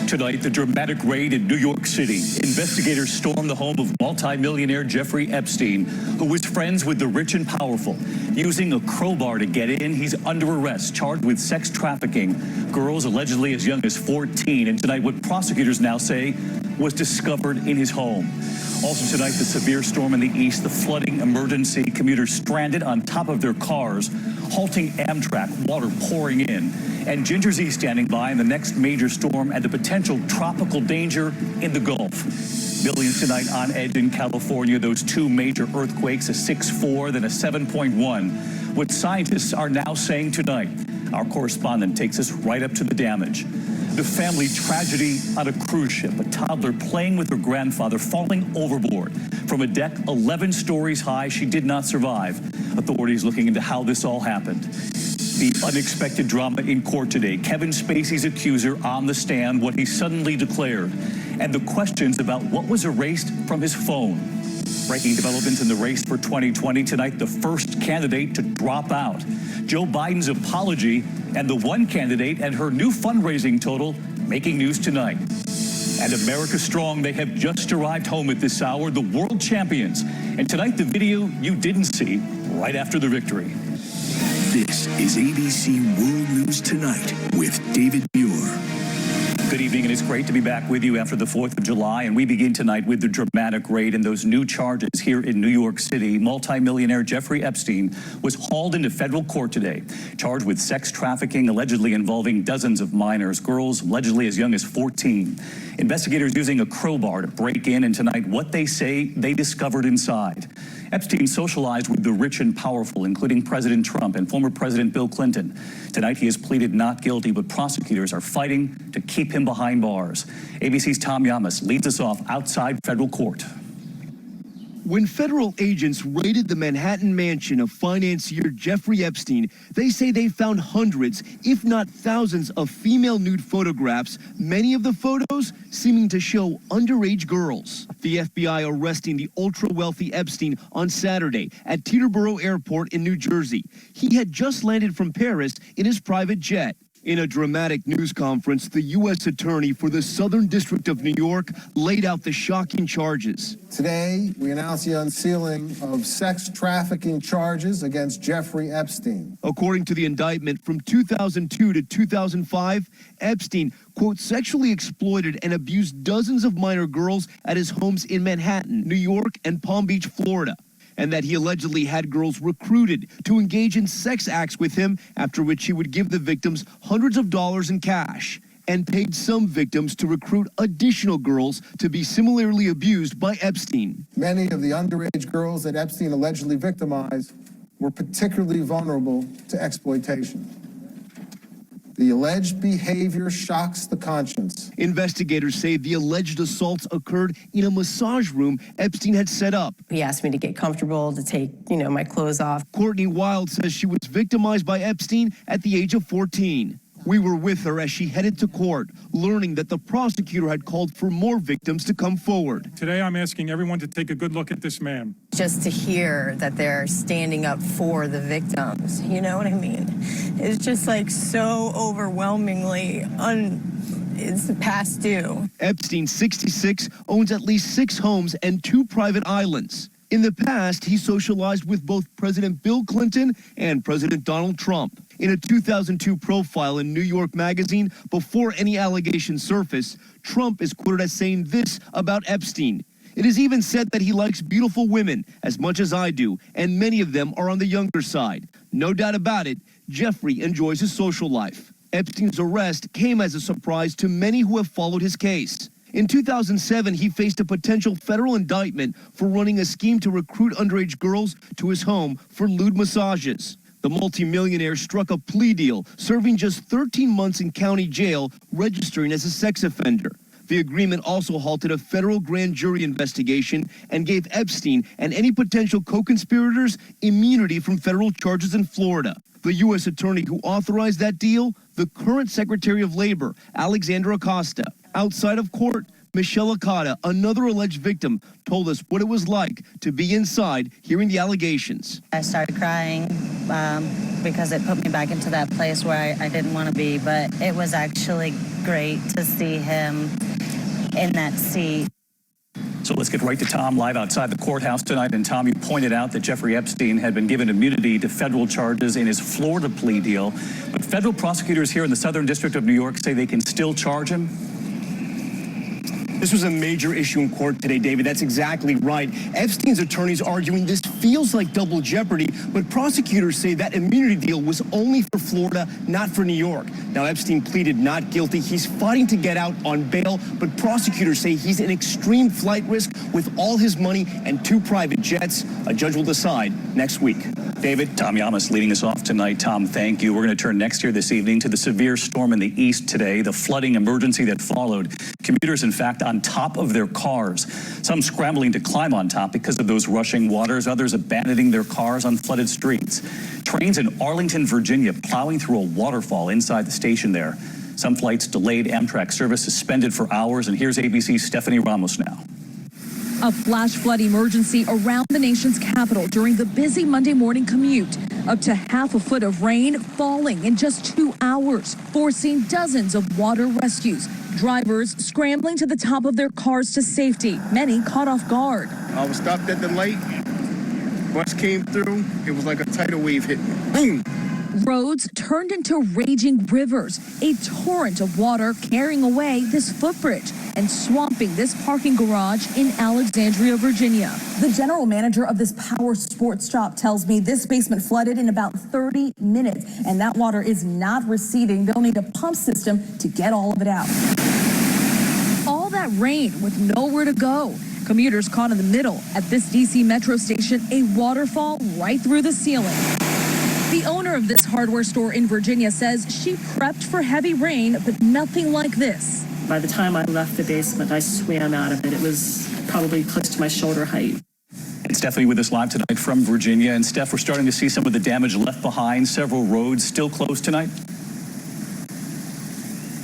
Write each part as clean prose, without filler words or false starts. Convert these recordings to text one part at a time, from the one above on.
Tonight, the dramatic raid in New York City. Investigators stormed the home of multimillionaire Jeffrey Epstein, who was friends with the rich and powerful. Using a crowbar to get in, he's under arrest, charged with sex trafficking. Girls allegedly as young as 14. And tonight, what prosecutors now say was discovered in his home. Also tonight, the severe storm in the east, the flooding emergency, commuters stranded on top of their cars, halting Amtrak, water pouring in. And Ginger Z standing by in the next major storm and the potential tropical danger in the Gulf. Millions tonight on edge in California. Those two major earthquakes, a 6.4, then a 7.1. What scientists are now saying tonight. Our correspondent takes us right up to the damage. The family tragedy on a cruise ship. A toddler playing with her grandfather falling overboard from a deck 11 stories high. She did not survive. Authorities looking into how this all happened. The unexpected drama in court today. Kevin Spacey's accuser on the stand, what he suddenly declared, and the questions about what was erased from his phone. Breaking developments in the race for 2020 tonight, the first candidate to drop out. Joe Biden's apology and the one candidate and her new fundraising total making news tonight. And America Strong, they have just arrived home at this hour, the world champions. And tonight, the video you didn't see right after the victory. This is ABC World News Tonight with David Muir. Good evening, and it's great to be back with you after the 4th of July. And we begin tonight with the dramatic raid and those new charges here in New York City. Multimillionaire Jeffrey Epstein was hauled into federal court today, charged with sex trafficking, allegedly involving dozens of minors, girls allegedly as young as 14. Investigators using a crowbar to break in, and tonight, what they say they discovered inside. Epstein socialized with the rich and powerful, including President Trump and former President Bill Clinton. Tonight, he has pleaded not guilty, but prosecutors are fighting to keep him behind bars. ABC's Tom Yamas leads us off outside federal court. When federal agents raided the Manhattan mansion of financier Jeffrey Epstein, they say they found hundreds, if not thousands, of female nude photographs, many of the photos seeming to show underage girls. The FBI arresting the ultra-wealthy Epstein on Saturday at Teterboro Airport in New Jersey. He had just landed from Paris in his private jet. In a dramatic news conference, the U.S. Attorney for the Southern District of New York laid out the shocking charges. Today, we announce the unsealing of sex trafficking charges against Jeffrey Epstein. According to the indictment, from 2002 to 2005, Epstein, quote, sexually exploited and abused dozens of minor girls at his homes in Manhattan, New York, and Palm Beach, Florida, and that he allegedly had girls recruited to engage in sex acts with him, after which he would give the victims hundreds of dollars in cash, and paid some victims to recruit additional girls to be similarly abused by Epstein. Many of the underage girls that Epstein allegedly victimized were particularly vulnerable to exploitation. The alleged behavior shocks the conscience. Investigators say the alleged assaults occurred in a massage room Epstein had set up. He asked me to get comfortable, to take, my clothes off. Courtney Wild says she was victimized by Epstein at the age of 14. We were with her as she headed to court, learning that the prosecutor had called for more victims to come forward. Today, I'm asking everyone to take a good look at this man. Just to hear that they're standing up for the victims, you know what I mean? It's just like so overwhelmingly it's past due. Epstein, 66, owns at least 6 homes and 2 private islands. In the past, he socialized with both President Bill Clinton and President Donald Trump. In a 2002 profile in New York Magazine, before any allegations surfaced, Trump is quoted as saying this about Epstein. It is even said that he likes beautiful women as much as I do, and many of them are on the younger side. No doubt about it, Jeffrey enjoys his social life. Epstein's arrest came as a surprise to many who have followed his case. In 2007, he faced a potential federal indictment for running a scheme to recruit underage girls to his home for lewd massages. The multimillionaire struck a plea deal, serving just 13 months in county jail, registering as a sex offender. The agreement also halted a federal grand jury investigation and gave Epstein and any potential co-conspirators immunity from federal charges in Florida. The U.S. attorney who authorized that deal, the current Secretary of Labor, Alexandra Acosta. Outside of court, Michelle Okada, another alleged victim, told us what it was like to be inside hearing the allegations. I started crying because it put me back into that place where I didn't want to be, but it was actually great to see him in that seat. So let's get right to Tom, live outside the courthouse tonight. And Tom, you pointed out that Jeffrey Epstein had been given immunity to federal charges in his Florida plea deal. But federal prosecutors here in the Southern District of New York say they can still charge him. This was a major issue in court today, David. That's exactly right. Epstein's attorneys arguing this feels like double jeopardy, but prosecutors say that immunity deal was only for Florida, not for New York. Now, Epstein pleaded not guilty. He's fighting to get out on bail, but prosecutors say he's an extreme flight risk with all his money and 2 private jets. A judge will decide next week. David? Tom Yamas leading us off tonight. Tom, thank you. We're going to turn next year this evening to the severe storm in the east today, the flooding emergency that followed. Commuters, in fact, on top of their cars. Some scrambling to climb on top because of those rushing waters, others abandoning their cars on flooded streets. Trains in Arlington, Virginia, plowing through a waterfall inside the station there. Some flights delayed, Amtrak service suspended for hours, and here's ABC's Stephanie Ramos now. A flash flood emergency around the nation's capital during the busy Monday morning commute. Up to half a foot of rain falling in just 2 hours, forcing dozens of water rescues. Drivers scrambling to the top of their cars to safety, many caught off guard. I was stopped at the light. Bus came through. It was like a tidal wave hit me. Boom! Roads turned into raging rivers, a torrent of water carrying away this footbridge and swamping this parking garage in Alexandria, Virginia. The general manager of this power sports shop tells me this basement flooded in about 30 minutes, and that water is not receding. They'll need a pump system to get all of it out. All that rain with nowhere to go. Commuters caught in the middle at this DC metro station, a waterfall right through the ceiling. The owner of this hardware store in Virginia says she prepped for heavy rain, but nothing like this. By the time I left the basement, I swam out of it. It was probably close to my shoulder height. And Stephanie with us live tonight from Virginia. And Steph, we're starting to see some of the damage left behind. Several roads still closed tonight.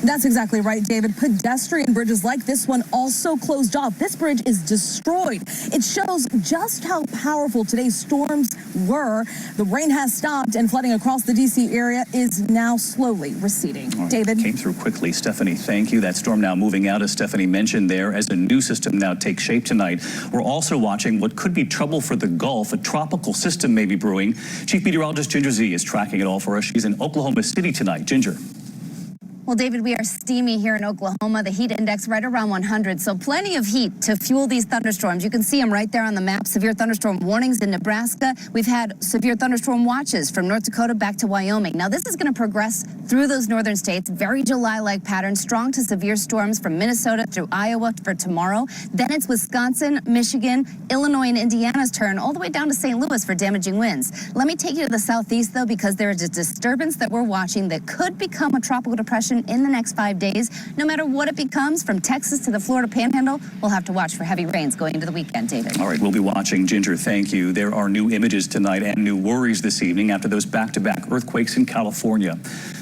That's exactly right, David. Pedestrian bridges like this one also closed off. This bridge is destroyed. It shows just how powerful today's storms were. The rain has stopped and flooding across the D.C. area is now slowly receding. Right. David? Came through quickly. Stephanie, thank you. That storm now moving out, as Stephanie mentioned there, as a new system now takes shape tonight. We're also watching what could be trouble for the Gulf. A tropical system may be brewing. Chief Meteorologist Ginger Z is tracking it all for us. She's in Oklahoma City tonight. Ginger. Well, David, we are steamy here in Oklahoma. The heat index right around 100, so plenty of heat to fuel these thunderstorms. You can see them right there on the map. Severe thunderstorm warnings in Nebraska. We've had severe thunderstorm watches from North Dakota back to Wyoming. Now, this is going to progress through those northern states. Very July-like pattern. Strong to severe storms from Minnesota through Iowa for tomorrow. Then it's Wisconsin, Michigan, Illinois, and Indiana's turn, all the way down to St. Louis for damaging winds. Let me take you to the southeast, though, because there is a disturbance that we're watching that could become a tropical depression in the next 5 days. No matter what it becomes, from Texas to the Florida Panhandle, we'll have to watch for heavy rains going into the weekend, David. All right, we'll be watching. Ginger, thank you. There are new images tonight and new worries this evening after those back-to-back earthquakes in California.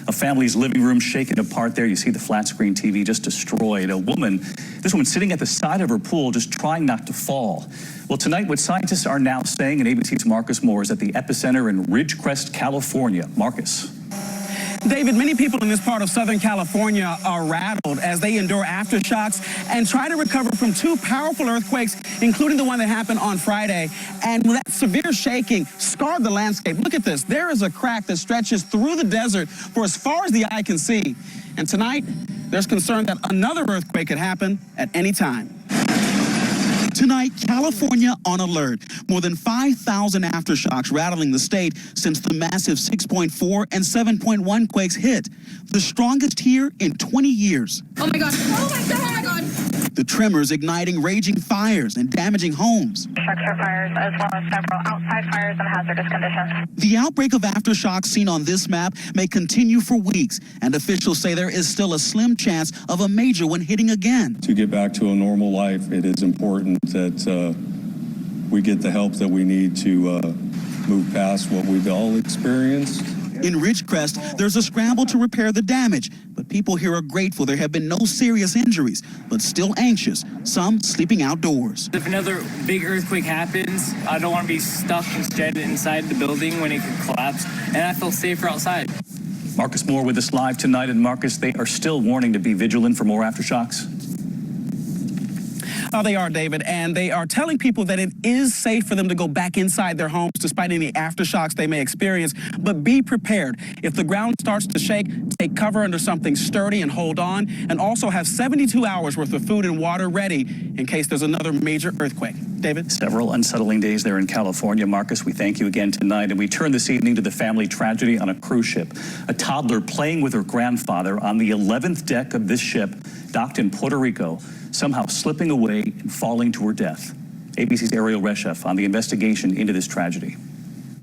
A family's living room shaken apart there. You see the flat screen TV just destroyed. This woman sitting at the side of her pool just trying not to fall. Well, tonight, what scientists are now saying, and ABC's Marcus Moore is at the epicenter in Ridgecrest, California. Marcus. David, many people in this part of Southern California are rattled as they endure aftershocks and try to recover from 2 powerful earthquakes, including the one that happened on Friday. And that severe shaking scarred the landscape. Look at this. There is a crack that stretches through the desert for as far as the eye can see. And tonight, there's concern that another earthquake could happen at any time. Tonight, California on alert. More than 5,000 aftershocks rattling the state since the massive 6.4 and 7.1 quakes hit. The strongest here in 20 years. Oh my God. Oh my God. Oh my God. The tremors igniting raging fires and damaging homes. Structure fires as well as several outside fires and hazardous conditions. The outbreak of aftershocks seen on this map may continue for weeks, and officials say there is still a slim chance of a major one hitting again. To get back to a normal life, it is important that we get the help that we need to move past what we've all experienced. In Ridgecrest, there's a scramble to repair the damage, but people here are grateful there have been no serious injuries, but still anxious, some sleeping outdoors. If another big earthquake happens, I don't want to be stuck and stranded inside the building when it could collapse, and I feel safer outside. Marcus Moore with us live tonight. And Marcus, they are still warning to be vigilant for more aftershocks. Oh, they are, David, and they are telling people that it is safe for them to go back inside their homes despite any aftershocks they may experience, but be prepared. If the ground starts to shake, take cover under something sturdy and hold on, and also have 72 hours worth of food and water ready in case there's another major earthquake. David? Several unsettling days there in California. Marcus, we thank you again tonight, and we turn this evening to the family tragedy on a cruise ship. A toddler playing with her grandfather on the 11th deck of this ship, docked in Puerto Rico, somehow slipping away and falling to her death. ABC's Ariel Reshef on the investigation into this tragedy.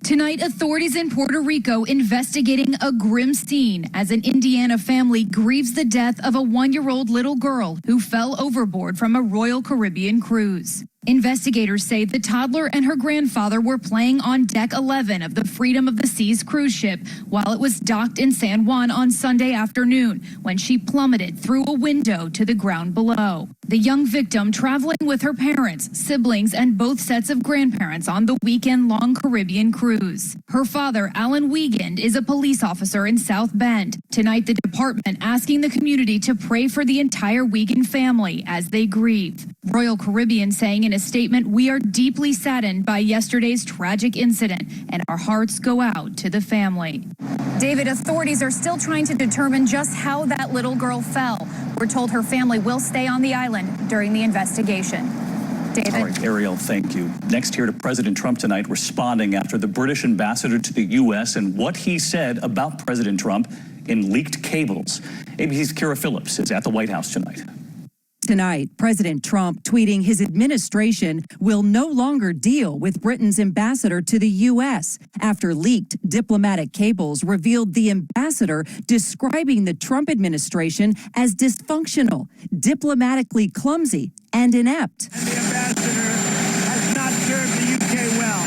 Tonight, authorities in Puerto Rico investigating a grim scene as an Indiana family grieves the death of a 1-year-old little girl who fell overboard from a Royal Caribbean cruise. Investigators say the toddler and her grandfather were playing on Deck 11 of the Freedom of the Seas cruise ship while it was docked in San Juan on Sunday afternoon when she plummeted through a window to the ground below. The young victim traveling with her parents, siblings, and both sets of grandparents on the weekend-long Caribbean cruise. Her father, Alan Wiegand, is a police officer in South Bend. Tonight, the department asking the community to pray for the entire Wiegand family as they grieve. Royal Caribbean saying in a statement, "We are deeply saddened by yesterday's tragic incident, and our hearts go out to the family." David, authorities are still trying to determine just how that little girl fell. We're told her family will stay on the island during the investigation. David? All right, Ariel, thank you. Next here to President Trump tonight, responding after the British ambassador to the U.S. and what he said about President Trump in leaked cables. ABC's Kara Phillips is at the White House tonight. Tonight, President Trump tweeting his administration will no longer deal with Britain's ambassador to the U.S. after leaked diplomatic cables revealed the ambassador describing the Trump administration as dysfunctional, diplomatically clumsy, and inept. And the ambassador has not served the U.K. well.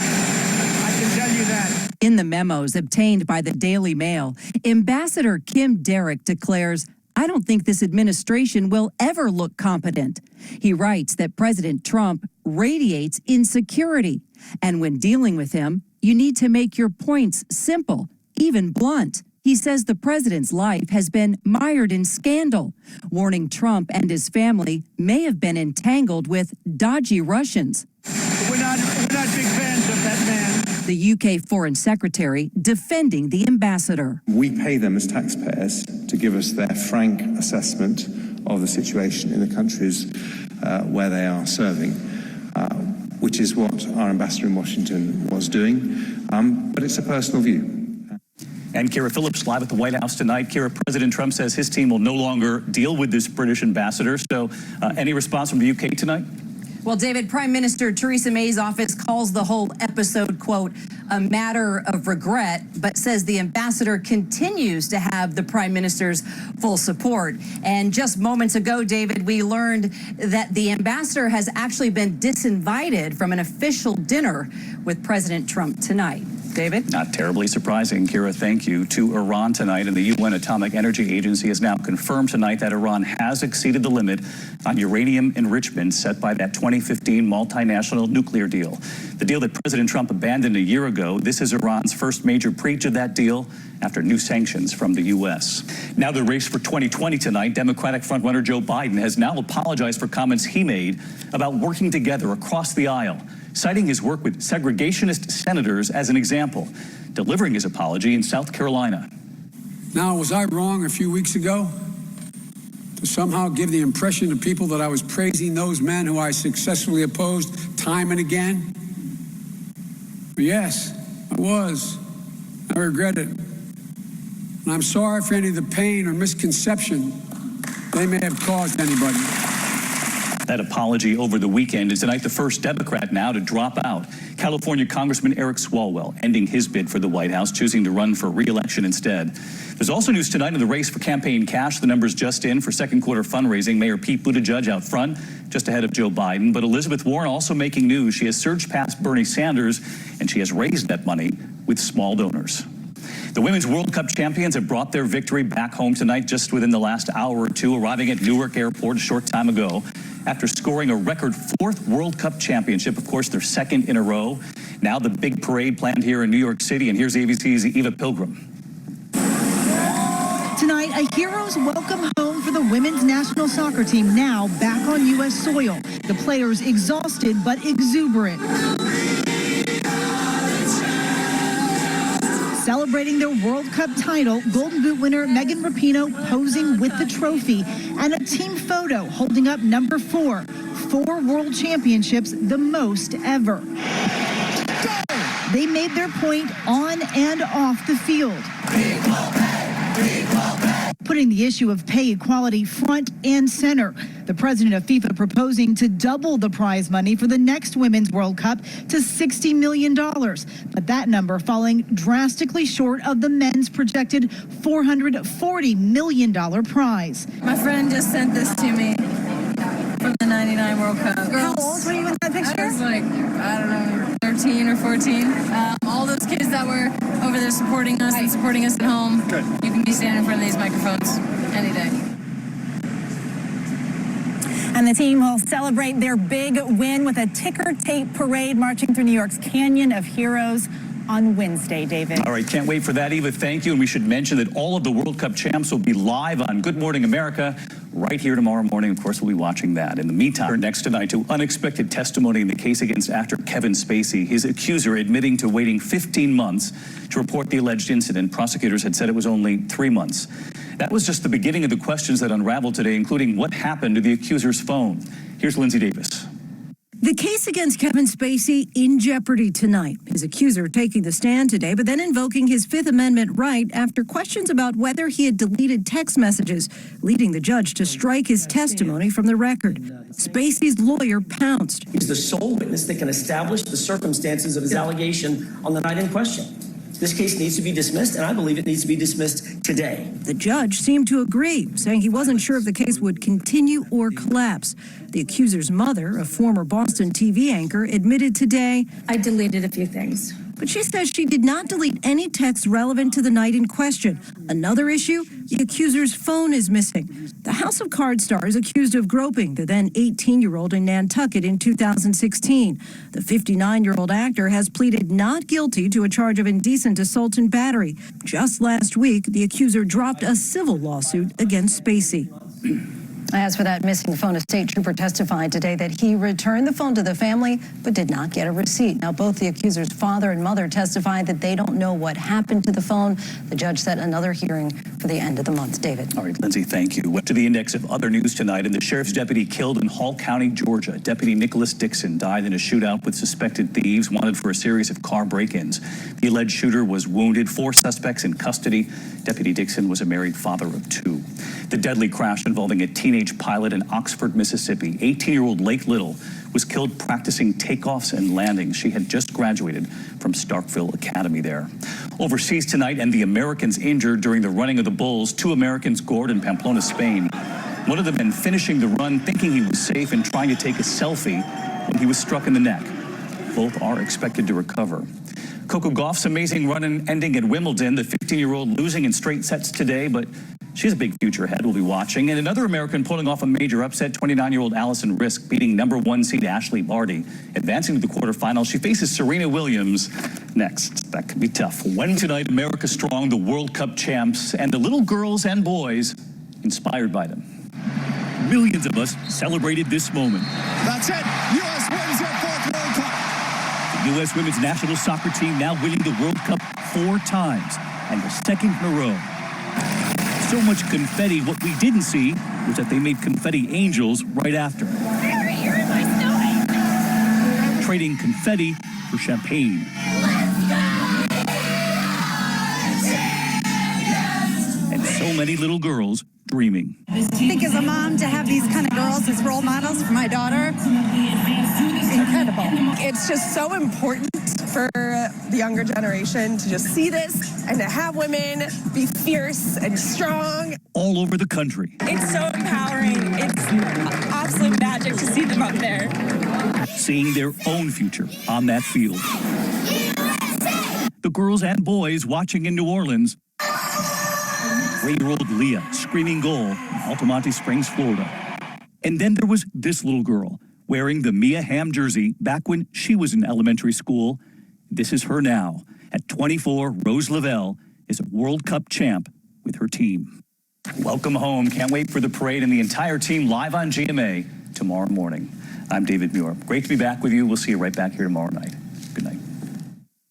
I can tell you that. In the memos obtained by the Daily Mail, Ambassador Kim Derrick declares, "I don't think this administration will ever look competent." He writes that President Trump radiates insecurity, and when dealing with him, you need to make your points simple, even blunt. He says the president's life has been mired in scandal, warning Trump and his family may have been entangled with dodgy Russians. We're not big fans of that man. The UK Foreign Secretary defending the ambassador. We pay them as taxpayers to give us their frank assessment of the situation in the countries where they are serving, which is what our ambassador in Washington was doing, but it's a personal view. And Kara Phillips live at the White House tonight. Kara, President Trump says his team will no longer deal with this British ambassador. So any response from the UK tonight? Well, David, Prime Minister Theresa May's office calls the whole episode, quote, a matter of regret, but says the ambassador continues to have the Prime Minister's full support. And just moments ago, David, we learned that the ambassador has actually been disinvited from an official dinner with President Trump tonight. David? Not terribly surprising, Kira, thank you. To Iran tonight, and the UN Atomic Energy Agency has now confirmed tonight that Iran has exceeded the limit on uranium enrichment set by that 2015 multinational nuclear deal. The deal that President Trump abandoned a year ago. This is Iran's first major breach of that deal after new sanctions from the U.S. Now the race for 2020 tonight, Democratic frontrunner Joe Biden has now apologized for comments he made about working together across the aisle, citing his work with segregationist senators as an example, delivering his apology in South Carolina. Now, was I wrong a few weeks ago to somehow give the impression to people that I was praising those men who I successfully opposed time and again? Yes, I was. I regret it. And I'm sorry for any of the pain or misconception they may have caused anybody. That apology over the weekend is tonight the first Democrat now to drop out. California Congressman Eric Swalwell ending his bid for the White House, choosing to run for re-election instead. There's also news tonight in the race for campaign cash. The numbers just in for second quarter fundraising. Mayor Pete Buttigieg out front, just ahead of Joe Biden. But Elizabeth Warren also making news. She has surged past Bernie Sanders, and she has raised that money with small donors. The Women's World Cup champions have brought their victory back home tonight just within the last hour or two, arriving at Newark Airport a short time ago after scoring a record 4th World Cup championship, of course, their 2nd in a row. Now the big parade planned here in New York City, and here's ABC's Eva Pilgrim. Tonight, a hero's welcome home for the women's national soccer team, now back on U.S. soil. The players exhausted but exuberant. Celebrating their World Cup title, Golden Boot winner Megan Rapinoe posing with the trophy, and a team photo holding up number 4. 4 world championships, the most ever. They made their point on and off the field, putting the issue of pay equality front and center. The president of FIFA proposing to double the prize money for the next Women's World Cup to $60 million. But that number falling drastically short of the men's projected $440 million prize. My friend just sent this to me from the 99 World Cup. How old were you in that picture? I was like, I don't know, 13 or 14. All those kids that were over there supporting us and supporting us at home. Good. You can be standing in front of these microphones any day. And the team will celebrate their big win with a ticker tape parade marching through New York's Canyon of Heroes on Wednesday, David. All right, can't wait for that, Eva. Thank you. And we should mention that all of the World Cup champs will be live on Good Morning America right here tomorrow morning. Of course, we'll be watching that. In the meantime, next tonight to unexpected testimony in the case against actor Kevin Spacey. His accuser admitting to waiting 15 months to report the alleged incident. Prosecutors had said it was only 3 months. That was just the beginning of the questions that unraveled today, including what happened to the accuser's phone. Here's Lindsay Davis. The case against Kevin Spacey in jeopardy tonight. His accuser taking the stand today, but then invoking his Fifth Amendment right after questions about whether he had deleted text messages, leading the judge to strike his testimony from the record. Spacey's lawyer pounced. He's the sole witness that can establish the circumstances of his allegation on the night in question. This case needs to be dismissed, and I believe it needs to be dismissed today. The judge seemed to agree, saying he wasn't sure if the case would continue or collapse. The accuser's mother, a former Boston TV anchor, admitted today, I deleted a few things. But she says she did not delete any texts relevant to the night in question. Another issue, the accuser's phone is missing. The House of Cards star is accused of groping the then 18-year-old in Nantucket in 2016. The 59-year-old actor has pleaded not guilty to a charge of indecent assault and battery. Just last week, the accuser dropped a civil lawsuit against Spacey. As for that missing phone, a state trooper testified today that he returned the phone to the family but did not get a receipt. Now, both the accuser's father and mother testified that they don't know what happened to the phone. The judge set another hearing for the end of the month. David. All right, Lindsay, thank you. Went to the index of other news tonight, and the sheriff's deputy killed in Hall County, Georgia. Deputy Nicholas Dixon died in a shootout with suspected thieves wanted for a series of car break-ins. The alleged shooter was wounded. 4 suspects in custody. Deputy Dixon was a married father of 2. The deadly crash involving a teenage pilot in Oxford, Mississippi. 18-year-old Lake Little was killed practicing takeoffs and landings. She had just graduated from Starkville Academy there. Overseas tonight, and the Americans injured during the running of the Bulls. 2 Americans gored in Pamplona, Spain. One of the men finishing the run, thinking he was safe and trying to take a selfie when he was struck in the neck. Both are expected to recover. Coco Gauff's amazing run ending at Wimbledon. The 15-year-old losing in straight sets today, but she has a big future ahead. We'll be watching. And another American pulling off a major upset, 29-year-old Allison Risk beating #1 seed Ashley Barty, advancing to the quarterfinals. She faces Serena Williams next. That could be tough. Wednesday night, America strong, the World Cup champs, and the little girls and boys inspired by them. Millions of us celebrated this moment. That's it. U.S. wins their 4th World Cup. The U.S. women's national soccer team now winning the World Cup 4 times, and the 2nd in a row. So much confetti. What we didn't see was that they made confetti angels right after. Harry, you're in my stomach. Trading confetti for champagne. And so many little girls dreaming. I think as a mom to have these kind of girls as role models for my daughter, incredible. It's just so important for the younger generation to just see this and to have women be fierce and strong. All over the country. It's so empowering. It's absolute magic to see them up there. Seeing their own future on that field. The girls and boys watching in New Orleans. 3-year-old Leah screaming goal in Altamonte Springs, Florida. And then there was this little girl wearing the Mia Hamm jersey back when she was in elementary school. This is her now. At 24, Rose Lavelle is a World Cup champ with her team. Welcome home. Can't wait for the parade and the entire team live on GMA tomorrow morning. I'm David Muir. Great to be back with you. We'll see you right back here tomorrow night.